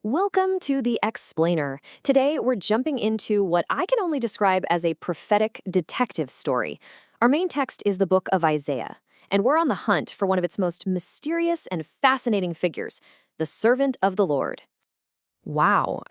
Welcome to The Explainer. Today, we're jumping into what I can only describe as a prophetic detective story. Our main text is the book of Isaiah, and we're on the hunt for one of its most mysterious and fascinating figures, the servant of the Lord. Wow,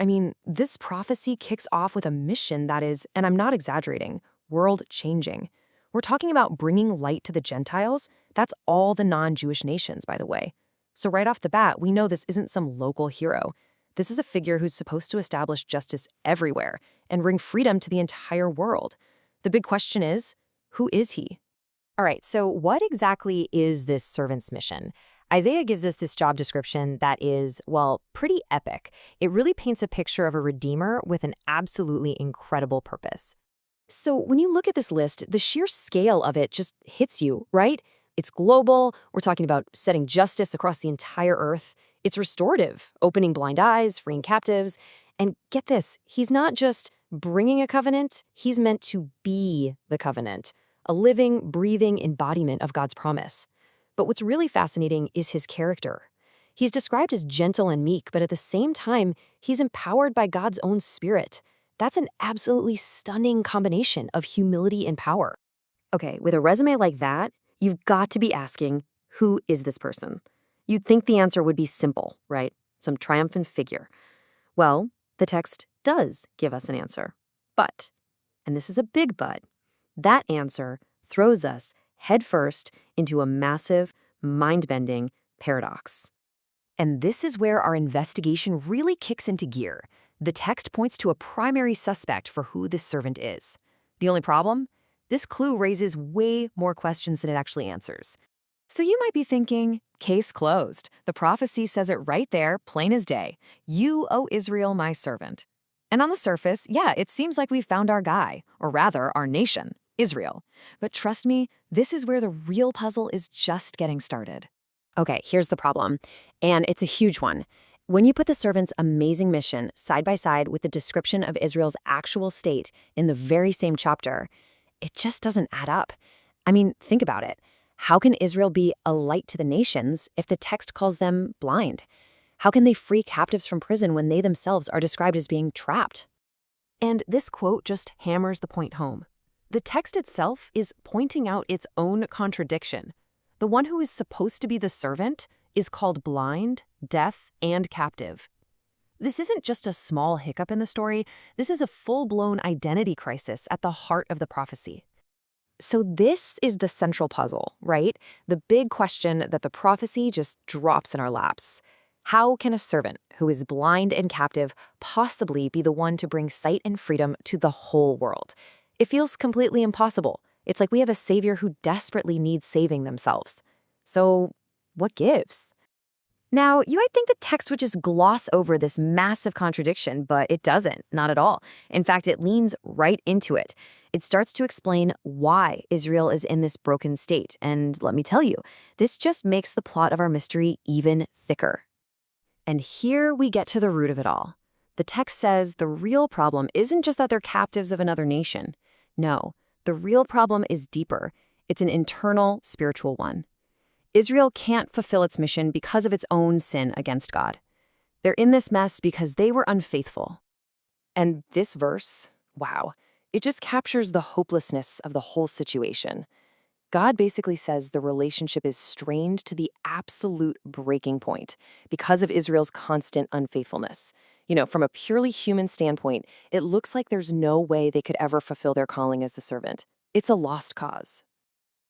this prophecy kicks off with a mission that is, and I'm not exaggerating, world-changing. We're talking about bringing light to the Gentiles. That's all the non-Jewish nations, by the way. So right off the bat, we know this isn't some local hero. This is a figure who's supposed to establish justice everywhere and bring freedom to the entire world. The big question is, who is he? All right, so what exactly is this servant's mission? Isaiah gives us this job description that is, well, pretty epic. It really paints a picture of a redeemer with an absolutely incredible purpose. So, when you look at this list, the sheer scale of it just hits you, right? It's global. We're talking about setting justice across the entire earth. It's restorative, opening blind eyes, freeing captives. And get this, he's not just bringing a covenant, he's meant to be the covenant, a living, breathing embodiment of God's promise. But what's really fascinating is his character. He's described as gentle and meek, but at the same time, he's empowered by God's own spirit. That's an absolutely stunning combination of humility and power. Okay, with a resume like that, you've got to be asking, who is this person? You'd think the answer would be simple, right? Some triumphant figure. Well, the text does give us an answer. But, and this is a big but, that answer throws us headfirst into a massive, mind-bending paradox. And this is where our investigation really kicks into gear. The text points to a primary suspect for who this servant is. The only problem? This clue raises way more questions than it actually answers. So you might be thinking, case closed. The prophecy says it right there, plain as day. You, O Israel, my servant. And on the surface, yeah, it seems like we've found our guy, or rather, our nation, Israel. But trust me, this is where the real puzzle is just getting started. Okay, here's the problem, and it's a huge one. When you put the servant's amazing mission side by side with the description of Israel's actual state in the very same chapter, it just doesn't add up. Think about it. How can Israel be a light to the nations if the text calls them blind? How can they free captives from prison when they themselves are described as being trapped? And this quote just hammers the point home. The text itself is pointing out its own contradiction. The one who is supposed to be the servant is called blind, deaf, and captive. This isn't just a small hiccup in the story. This is a full-blown identity crisis at the heart of the prophecy. So this is the central puzzle, right? The big question that the prophecy just drops in our laps. How can a servant who is blind and captive possibly be the one to bring sight and freedom to the whole world? It feels completely impossible. It's like we have a savior who desperately needs saving themselves. So what gives? Now, you might think the text would just gloss over this massive contradiction, but it doesn't, not at all. In fact, it leans right into it. It starts to explain why Israel is in this broken state, and let me tell you, this just makes the plot of our mystery even thicker. And here we get to the root of it all. The text says the real problem isn't just that they're captives of another nation. No, the real problem is deeper. It's an internal, spiritual one. Israel can't fulfill its mission because of its own sin against God. They're in this mess because they were unfaithful. And this verse, wow, it just captures the hopelessness of the whole situation. God basically says the relationship is strained to the absolute breaking point because of Israel's constant unfaithfulness. From a purely human standpoint, it looks like there's no way they could ever fulfill their calling as the servant. It's a lost cause.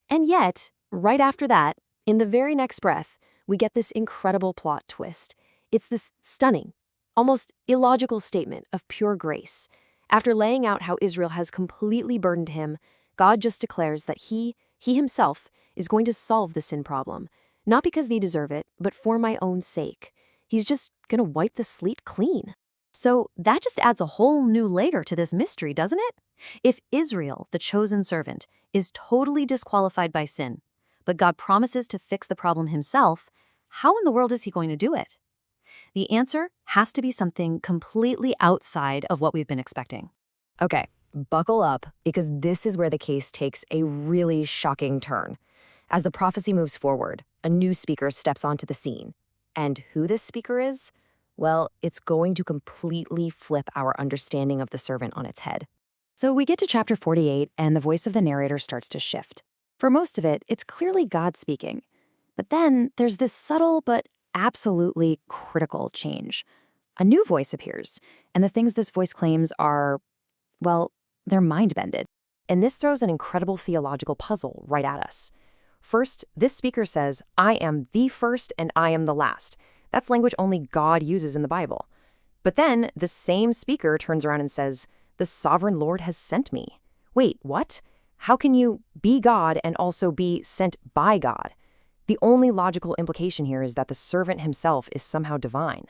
And yet, right after that, in the very next breath, we get this incredible plot twist. It's this stunning, almost illogical statement of pure grace. After laying out how Israel has completely burdened him, God just declares that he himself is going to solve the sin problem, not because they deserve it, but for my own sake. He's just going to wipe the slate clean. So that just adds a whole new layer to this mystery, doesn't it? If Israel, the chosen servant, is totally disqualified by sin, but God promises to fix the problem himself, how in the world is he going to do it? The answer has to be something completely outside of what we've been expecting. Okay, buckle up, because this is where the case takes a really shocking turn. As the prophecy moves forward, a new speaker steps onto the scene. And who this speaker is? Well, it's going to completely flip our understanding of the servant on its head. So we get to chapter 48, and the voice of the narrator starts to shift. For most of it, it's clearly God speaking. But then there's this subtle but absolutely critical change. A new voice appears, and the things this voice claims are, well, they're mind-bended. And this throws an incredible theological puzzle right at us. First, this speaker says, I am the first and I am the last. That's language only God uses in the Bible. But then the same speaker turns around and says, the sovereign Lord has sent me. Wait, what? How can you be God and also be sent by God? The only logical implication here is that the servant himself is somehow divine.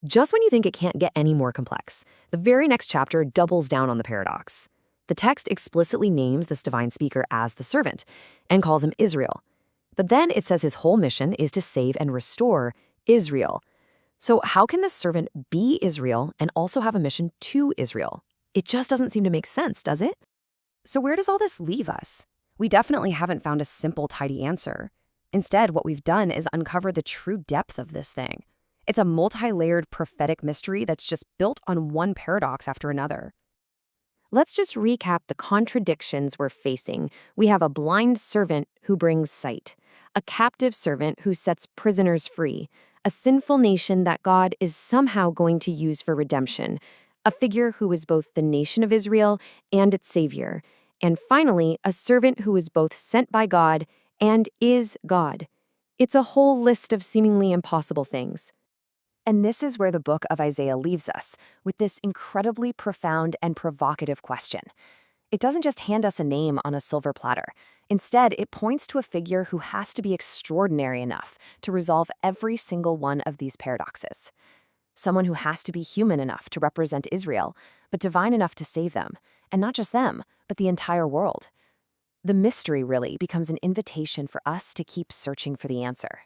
Just when you think it can't get any more complex, the very next chapter doubles down on the paradox. The text explicitly names this divine speaker as the servant and calls him Israel. But then it says his whole mission is to save and restore Israel. So how can this servant be Israel and also have a mission to Israel? It just doesn't seem to make sense, does it? So where does all this leave us? We definitely haven't found a simple, tidy answer. Instead, what we've done is uncover the true depth of this thing. It's a multi-layered prophetic mystery that's just built on one paradox after another. Let's just recap the contradictions we're facing. We have a blind servant who brings sight, a captive servant who sets prisoners free, a sinful nation that God is somehow going to use for redemption, a figure who is both the nation of Israel and its savior, and finally, a servant who is both sent by God and is God. It's a whole list of seemingly impossible things. And this is where the book of Isaiah leaves us, with this incredibly profound and provocative question. It doesn't just hand us a name on a silver platter. Instead, it points to a figure who has to be extraordinary enough to resolve every single one of these paradoxes. Someone who has to be human enough to represent Israel, but divine enough to save them, and not just them, but the entire world. The mystery really becomes an invitation for us to keep searching for the answer.